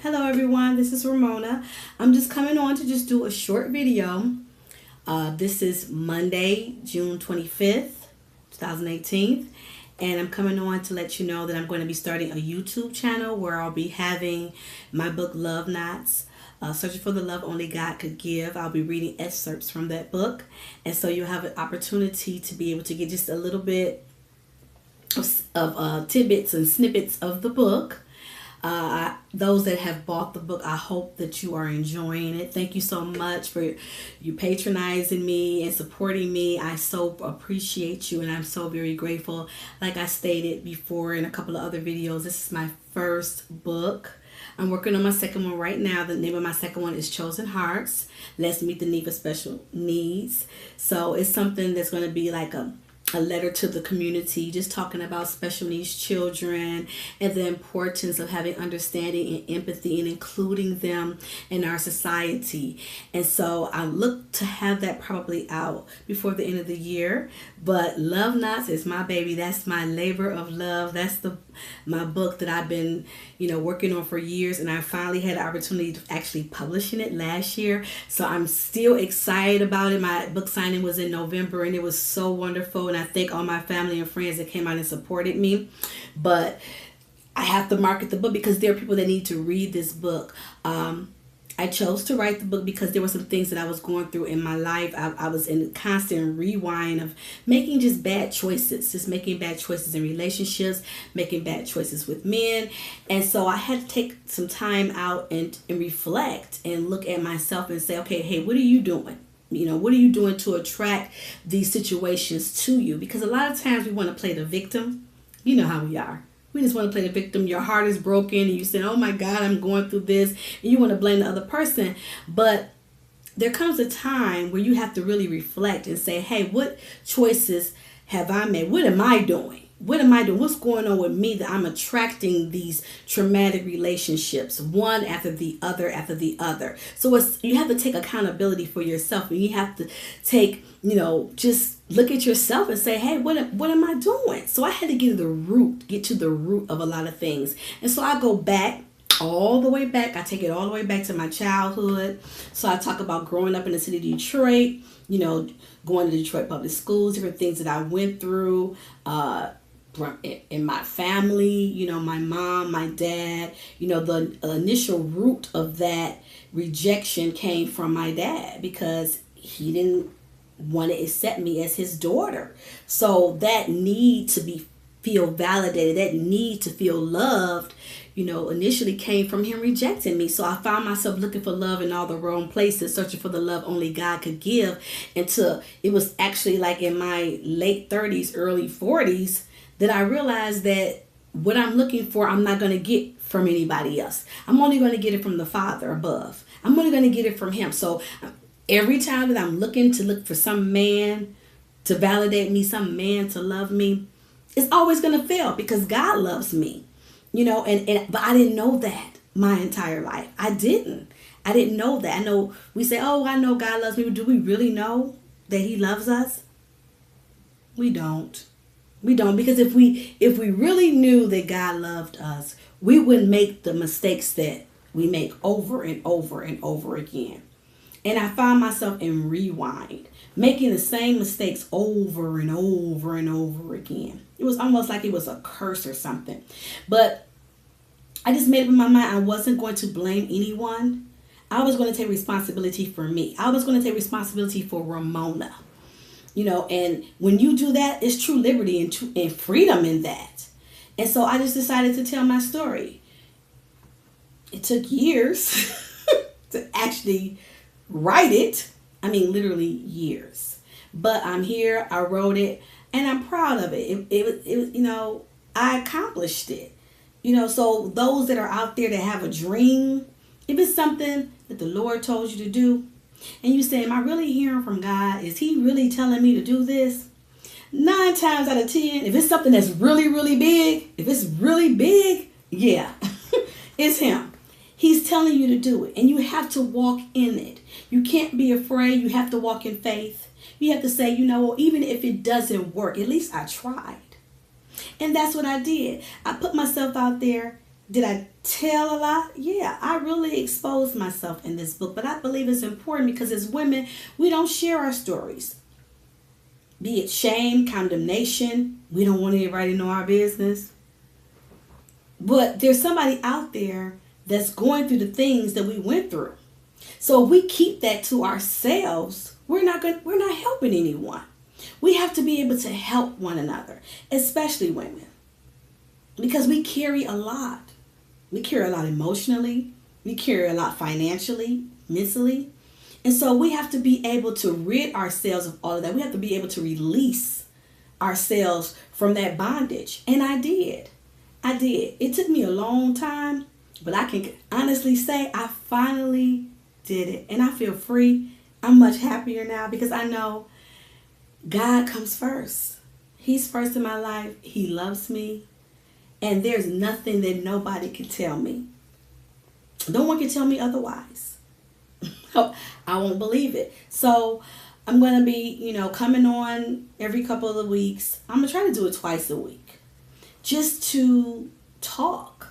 Hello everyone, this is Ramona. I'm just coming on to just do a short video. This is Monday, June 25th, 2018. And I'm coming on to let you know that I'm going to be starting a YouTube channel where I'll be having my book Love Knots, Searching for the Love Only God Could Give. I'll be reading excerpts from that book. And so you'll have an opportunity to be able to get just a little bit of tidbits and snippets of the book. Those that have bought the book, I hope that you are enjoying it. Thank you so much for you patronizing me and supporting me. I so appreciate you and I'm so very grateful. Like I stated before in a couple of other videos, this is my first book. I'm working on my second one right now. The name of my second one is Chosen Hearts. Let's Meet the Need for Special Needs. So it's something that's going to be like a letter to the community, just talking about special needs children and the importance of having understanding and empathy and including them in our society. And so I look to have that probably out before the end of the year. But Love Knots is my baby. That's my labor of love. That's my book that I've been, working on for years, and I finally had the opportunity to actually publishing it last year. So I'm still excited about it. My book signing was in November, and it was so wonderful. And I thank all my family and friends that came out and supported me. But I have to market the book because there are people that need to read this book. I chose to write the book because there were some things that I was going through in my life. I was in a constant rewind of making just bad choices, making bad choices in relationships, making bad choices with men. And so I had to take some time out and reflect and look at myself and say, okay, hey, what are you doing? What are you doing to attract these situations to you? Because a lot of times we want to play the victim. You know how we are. We just want to play the victim. Your heart is broken and you say, oh my God, I'm going through this. And you want to blame the other person. But there comes a time where you have to really reflect and say, hey, what choices have I made? What am I doing? What am I doing? What's going on with me that I'm attracting these traumatic relationships, one after the other after the other? So you have to take accountability for yourself, and you have to take, just look at yourself and say, hey, what am I doing? So I had to get to the root of a lot of things. And so I go back all the way back. I take it all the way back to my childhood. So I talk about growing up in the city of Detroit, going to Detroit public schools, different things that I went through, in my family, my mom, my dad, the initial root of that rejection came from my dad because he didn't want to accept me as his daughter. So that need to feel validated, that need to feel loved, initially came from him rejecting me. So I found myself looking for love in all the wrong places, searching for the love only God could give. Until it was actually like in my late 30s, early 40s, that I realized that what I'm looking for, I'm not going to get from anybody else. I'm only going to get it from the Father above. I'm only going to get it from him. So every time that I'm looking to look for some man to validate me, some man to love me, it's always going to fail because God loves me. But I didn't know that my entire life. I didn't know that. I know we say, oh, I know God loves me. But do we really know that he loves us? We don't. We don't, because if we really knew that God loved us, we wouldn't make the mistakes that we make over and over and over again. And I found myself in rewind, making the same mistakes over and over and over again. It was almost like it was a curse or something. But I just made up in my mind I wasn't going to blame anyone. I was going to take responsibility for me. I was going to take responsibility for Ramona. And when you do that, it's true liberty and freedom in that. And so I just decided to tell my story. It took years to actually write it. I mean, literally years. But I'm here. I wrote it, and I'm proud of it. It I accomplished it. So those that are out there that have a dream, if it's something that the Lord told you to do, and you say, am I really hearing from God? Is he really telling me to do this? 9 times out of 10, if it's something that's really, really big, yeah, it's him. He's telling you to do it, and you have to walk in it. You can't be afraid. You have to walk in faith. You have to say, even if it doesn't work, at least I tried. And that's what I did. I put myself out there Did I tell a lot? Yeah, I really exposed myself in this book, but I believe it's important because as women, we don't share our stories. Be it shame, condemnation, we don't want anybody to know our business. But there's somebody out there that's going through the things that we went through. So if we keep that to ourselves, we're not helping anyone. We have to be able to help one another, especially women, because we carry a lot. We carry a lot emotionally. We carry a lot financially, mentally. And so we have to be able to rid ourselves of all of that. We have to be able to release ourselves from that bondage. And I did. It took me a long time, but I can honestly say I finally did it. And I feel free. I'm much happier now because I know God comes first. He's first in my life. He loves me. And there's nothing that nobody can tell me. No one can tell me otherwise. I won't believe it. So I'm going to be, coming on every couple of weeks. I'm going to try to do it twice a week. Just to talk.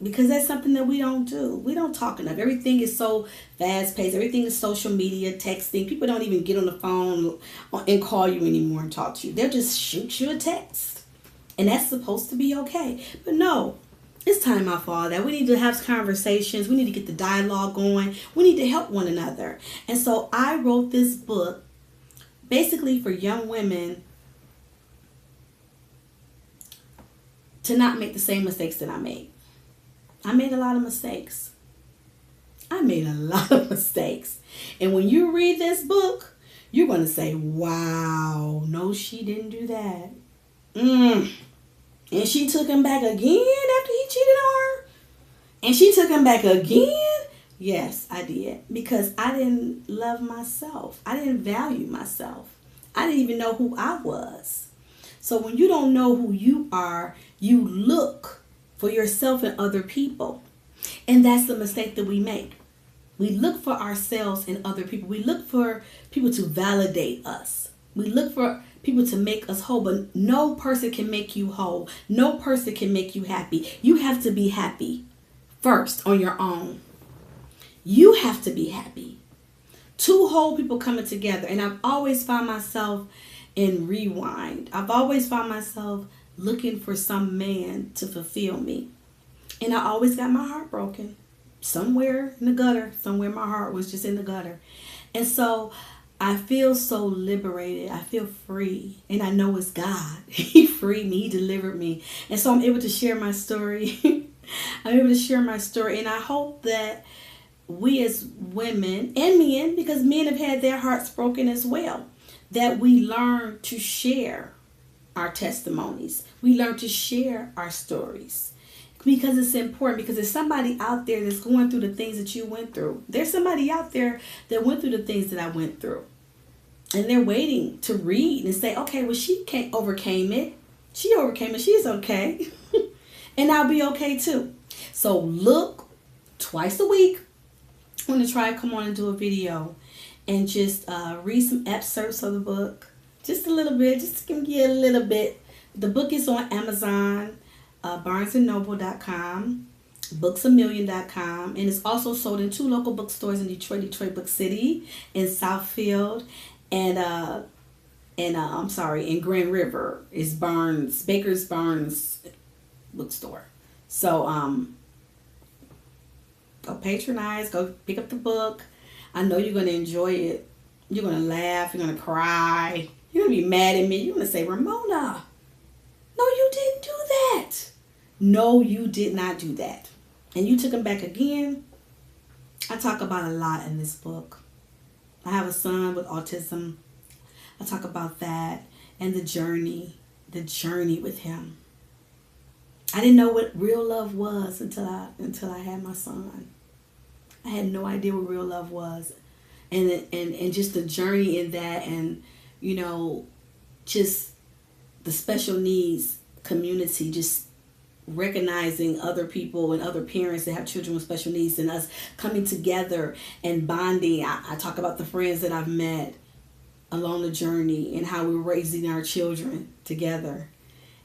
Because that's something that we don't do. We don't talk enough. Everything is so fast paced. Everything is social media, texting. People don't even get on the phone and call you anymore and talk to you. They'll just shoot you a text. And that's supposed to be okay. But no, it's time out for all that. We need to have conversations. We need to get the dialogue going. We need to help one another. And so I wrote this book basically for young women to not make the same mistakes that I made. I made a lot of mistakes. And when you read this book, you're going to say, wow, no, she didn't do that. And she took him back again after he cheated on her? And she took him back again? Yes, I did. Because I didn't love myself. I didn't value myself. I didn't even know who I was. So when you don't know who you are, you look for yourself in other people. And that's the mistake that we make. We look for ourselves in other people. We look for people to validate us. We look for people to make us whole, but no person can make you whole. No person can make you happy. You have to be happy first on your own. You have to be happy. Two whole people coming together. And I've always found myself in rewind. I've always found myself looking for some man to fulfill me. And I always got my heart broken. Somewhere in the gutter. Somewhere my heart was just in the gutter. And so I feel so liberated. I feel free. And I know it's God. He freed me. He delivered me. And so I'm able to share my story. I'm able to share my story. And I hope that we as women and men, because men have had their hearts broken as well, that we learn to share our testimonies. We learn to share our stories. Because it's important, because there's somebody out there that's going through the things that you went through. There's somebody out there that went through the things that I went through. And they're waiting to read and say, okay, well, she overcame it. She overcame it. She's okay. And I'll be okay too. So look twice a week. I'm going to try to come on and do a video and just read some excerpts of the book. Just a little bit. Just to give you a little bit. The book is on Amazon. BarnesandNoble.com, BooksAMillion.com, and it's also sold in 2 local bookstores in Detroit Book City, in Southfield, and in Grand River is Baker's Barnes bookstore. So go patronize, go pick up the book. I know you're gonna enjoy it. You're gonna laugh, you're gonna cry, you're gonna be mad at me, you're gonna say, Ramona, no, you didn't do that. No, you did not do that. And you took him back again. I talk about a lot in this book. I have a son with autism. I talk about that and the journey with him. I didn't know what real love was until I had my son. I had no idea what real love was. And just the journey in that, and just the special needs community, just recognizing other people and other parents that have children with special needs, and us coming together and bonding. I talk about the friends that I've met along the journey and how we're raising our children together.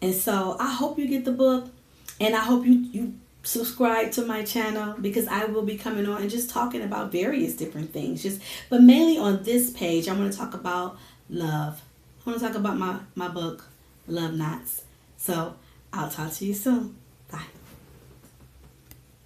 And so I hope you get the book, and I hope you subscribe to my channel, because I will be coming on and just talking about various different things. But mainly on this page, I want to talk about love. I want to talk about my book, Love Knots. So I'll talk to you soon. Bye.